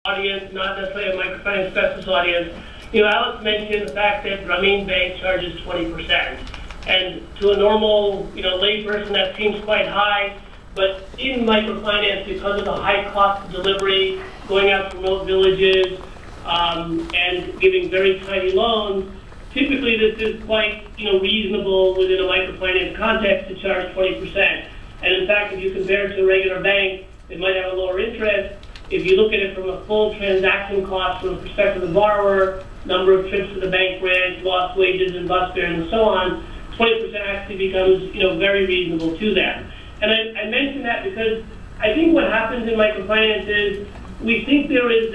audience, not necessarily a microfinance specialist audience. Alex mentioned the fact that Grameen Bank charges 20%. And to a normal, layperson, that seems quite high. But in microfinance, because of the high cost of delivery, going out to remote villages, and giving very tiny loans, typically this is quite, reasonable within a microfinance context to charge 20%. And in fact, if you compare it to a regular bank, they might have a lower interest. If you look at it from a full transaction cost from the perspective of the borrower, number of trips to the bank branch, lost wages and bus fare, and so on, 20% actually becomes, very reasonable to them. And I mention that because I think what happens in microfinance is we think there is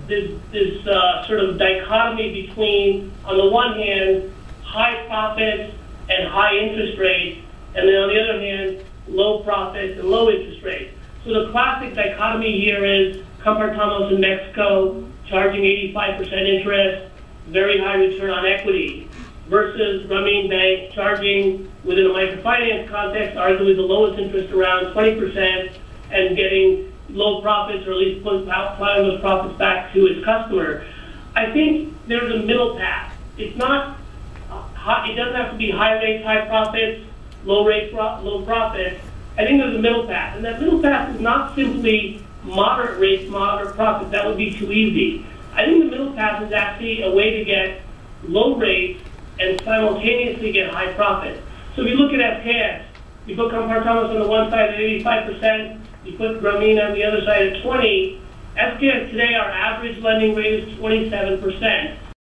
this sort of dichotomy between, on the one hand, high profits and high interest rates, and then on the other hand, low profits and low interest rates. So the classic dichotomy here is Compartamos in Mexico charging 85% interest, very high return on equity, versus Grameen Bank charging, within a microfinance context, arguably the lowest interest around 20% and getting low profits, or at least applying those profits back to its customer. I think there's a middle path. It's not, it doesn't have to be high rates, high profits, low rates, low profits. I think there's a middle path. And that middle path is not simply moderate rates, moderate profits. That would be too easy. I think the middle path is actually a way to get low rates and simultaneously get high profits. So if you look at FKS, you put Compartamos on the one side at 85%, you put Grameen on the other side at 20%. FKS today, our average lending rate is 27%.